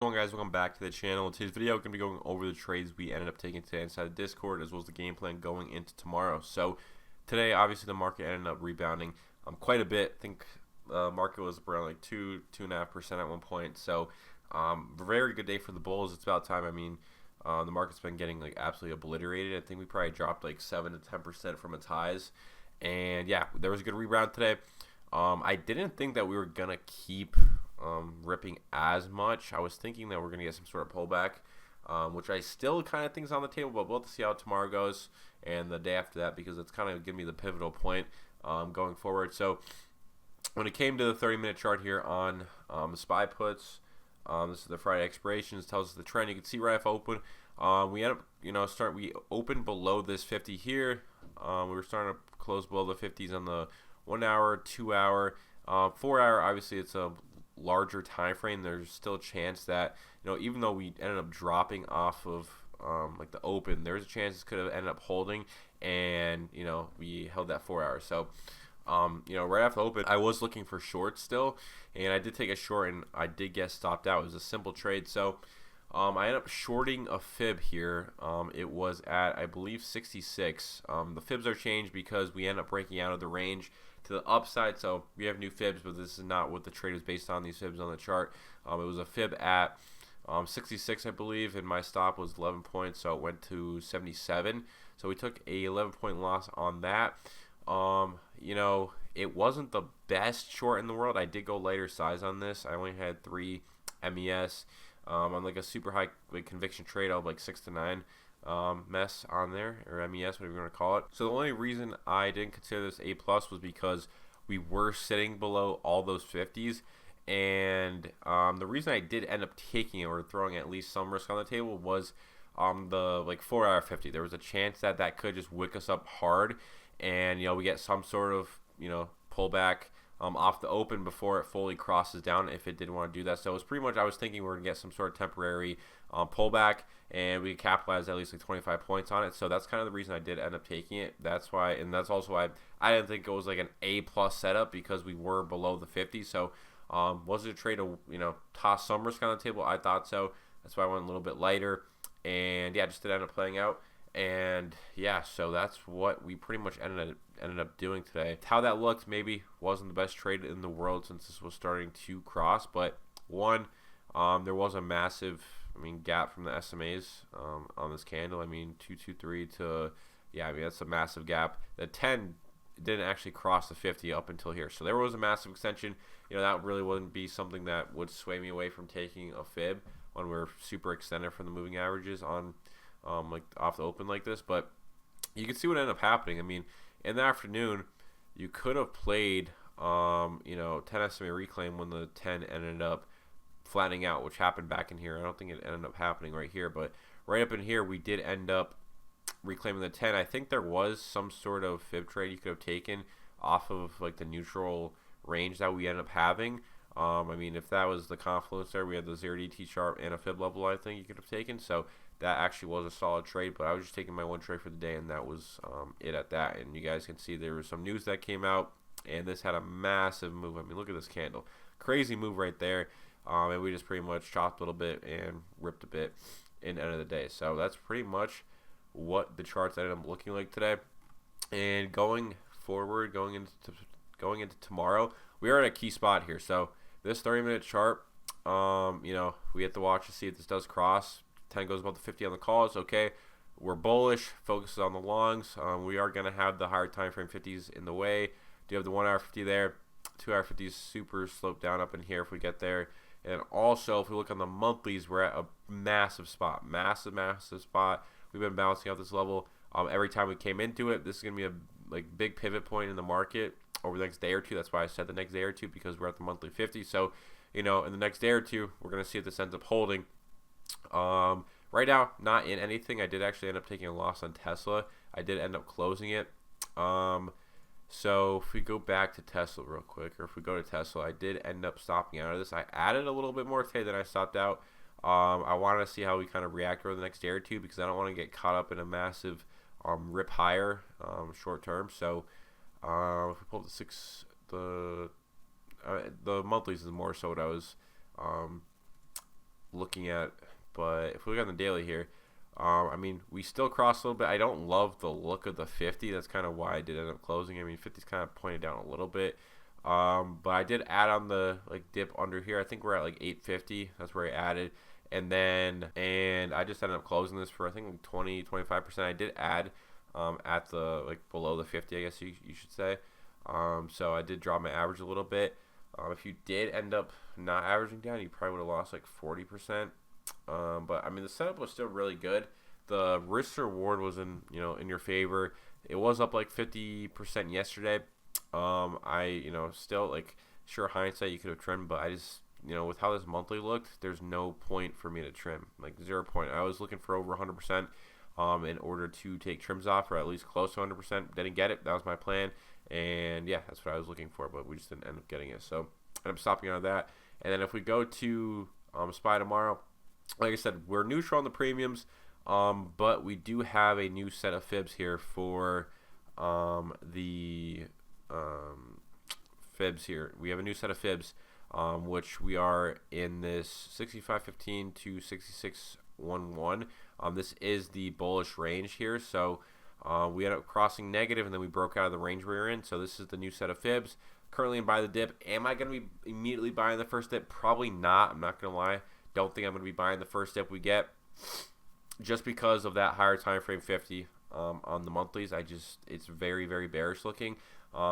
going, guys? Welcome back to the channel. In today's video, we're going to be going over the trades we ended up taking today inside the Discord, as well as the game plan going into tomorrow. So today, obviously, the market ended up rebounding quite a bit. I think the market was around like 2.5% at one point. So very good day for the Bulls. It's about time. I mean, the market's been getting like absolutely obliterated. I think we probably dropped like 7 to 10% from its highs. And yeah, there was a good rebound today. I didn't think that we were going to keep ripping as much. I was thinking that we're going to get some sort of pullback, which I still kind of think is on the table, but we'll have to see how tomorrow goes and the day after that, because it's kind of giving me the pivotal point going forward. So when it came to the 30-minute chart here on the SPY puts, this is the Friday expirations, tells us the trend. You can see right off open, we end up, we opened below this 50 here. We were starting to close below the 50s on the 1 hour, 2 hour, 4 hour. Obviously, it's a larger time frame. There's still a chance that, even though we ended up dropping off of like the open, there's a chance this could have ended up holding, and we held that 4 hours. So right after the open, I was looking for shorts still, and I did take a short, and I did get stopped out. It was a simple trade. So I ended up shorting a fib here. It was at, I believe, 66. The fibs are changed because we end up breaking out of the range to the upside, so we have new fibs, but this is not what the trade is based on, these fibs on the chart. It was a fib at 66, I believe, and my stop was 11 points, so it went to 77. So we took a 11-point loss on that. It wasn't the best short in the world. I did go lighter size on this. I only had 3 MES. On like a super high conviction trade, I'll have like 6 to 9 mess on there, or MES, whatever you want to call it. So the only reason I didn't consider this A plus was because we were sitting below all those 50s, and the reason I did end up taking it or throwing at least some risk on the table was the like 4 hour 50. There was a chance that that could just wick us up hard, and we get some sort of pullback off the open before it fully crosses down, if it didn't want to do that. So it was pretty much, I was thinking we were going to get some sort of temporary pullback, and we capitalized at least like 25 points on it. So that's kind of the reason I did end up taking it. That's why, and that's also why I didn't think it was like an A plus setup, because we were below the 50. So was it a trade to toss some risk on the table? I thought so. That's why I went a little bit lighter, and yeah, just did end up playing out. And yeah, so that's what we pretty much ended up doing today. How that looked maybe wasn't the best trade in the world, since this was starting to cross, but one, there was a massive gap from the SMAs on this candle. 223 to, yeah, that's a massive gap. The 10 didn't actually cross the 50 up until here, so there was a massive extension. That really wouldn't be something that would sway me away from taking a fib when we're super extended from the moving averages on like off the open like this. But you can see what ended up happening. In the afternoon, you could have played 10 SMA reclaim when the 10 ended up flattening out, which happened back in here. I don't think it ended up happening right here, but right up in here we did end up reclaiming the 10. I think there was some sort of fib trade you could have taken off of like the neutral range that we ended up having. If that was the confluence there, we had the 0DT chart and a fib level, I think you could have taken. So that actually was a solid trade, but I was just taking my one trade for the day, and that was it at that. And you guys can see there was some news that came out, and this had a massive move. Look at this candle. Crazy move right there. And we just pretty much chopped a little bit and ripped a bit in the end of the day. So that's pretty much what the charts ended up looking like today. And going forward, going into tomorrow, we are at a key spot here. So this 30-minute chart, we have to watch to see if this does cross. 10 goes above the 50 on the calls. Okay, we're bullish, focuses on the longs. We are going to have the higher time frame 50s in the way. Do you have the 1 hour 50 there? 2 hour 50s super sloped down up in here if we get there. And also, if we look on the monthlies, we're at a massive spot. Massive spot. We've been bouncing out this level every time we came into it. This is going to be a big pivot point in the market over the next day or two. That's why I said the next day or two, because we're at the monthly 50. So, in the next day or two, we're going to see if this ends up holding. Right now, not in anything. I did actually end up taking a loss on Tesla. I did end up closing it. So if we go back to Tesla real quick, or if we go to Tesla, I did end up stopping out of this. I added a little bit more today than I stopped out. I wanted to see how we kind of react over the next day or two, because I don't want to get caught up in a massive rip higher short term. So if we pull the monthlies is more so what I was looking at. But if we look on the daily here, I mean, we still crossed a little bit. I don't love the look of the 50. That's kind of why I did end up closing. I mean, 50's kind of pointed down a little bit. But I did add on the like dip under here. I think we're at like 850. That's where I added. And I just ended up closing this for I think like 20-25%. I did add at the like below the 50, I guess you should say. So I did drop my average a little bit. If you did end up not averaging down, you probably would have lost like 40%. But I mean, the setup was still really good. The risk reward was in your favor. It was up like 50% yesterday. Still like sure hindsight you could have trimmed, but I just with how this monthly looked, there's no point for me to trim. Like 0 point. I was looking for over 100% in order to take trims off, or at least close to 100%. Didn't get it. That was my plan, and yeah, that's what I was looking for, but we just didn't end up getting it. So I ended up stopping on that. And then if we go to SPY tomorrow, like I said, we're neutral on the premiums, but we do have a new set of fibs here for the fibs here. We have a new set of fibs, which we are in this 65.15 to 66.11. This is the bullish range here, so we ended up crossing negative, and then we broke out of the range we were in. So this is the new set of fibs. Currently in buy the dip. Am I going to be immediately buying the first dip? Probably not. I'm not going to lie. Don't think I'm going to be buying the first dip we get, just because of that higher time frame 50 on the monthlies. It's very, very bearish looking.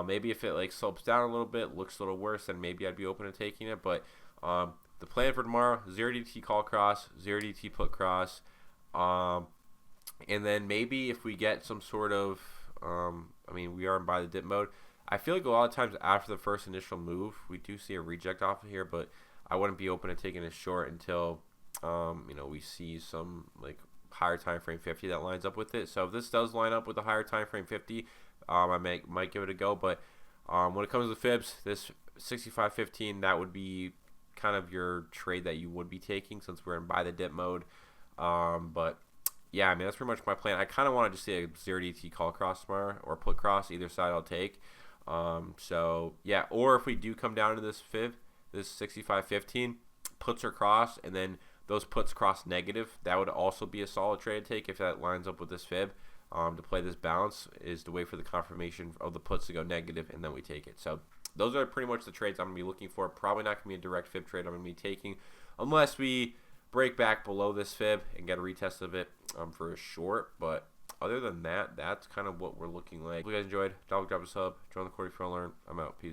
Maybe if it like slopes down a little bit, looks a little worse, then maybe I'd be open to taking it. But the plan for tomorrow: 0 DT call cross, 0 DT put cross, and then maybe if we get some sort of, we are in buy the dip mode. I feel like a lot of times after the first initial move, we do see a reject off of here, but I wouldn't be open to taking a short until we see some like higher time frame 50 that lines up with it. So if this does line up with the higher time frame 50, I might give it a go. But when it comes to fibs, this 65.15, that would be kind of your trade that you would be taking since we're in buy the dip mode. But yeah, I mean, that's pretty much my plan. I kind of want to just see a 0 DT call cross tomorrow or put cross. Either side I'll take. So yeah, or if we do come down to this fib, this 65.15, puts or cross, and then those puts cross negative, that would also be a solid trade to take if that lines up with this fib. To play this balance is to wait for the confirmation of the puts to go negative, and then we take it. So those are pretty much the trades I'm going to be looking for. Probably not going to be a direct fib trade I'm going to be taking unless we break back below this fib and get a retest of it for a short. But other than that, that's kind of what we're looking like. If you guys enjoyed, drop a sub, join the Corey for Learn. I'm out. Peace.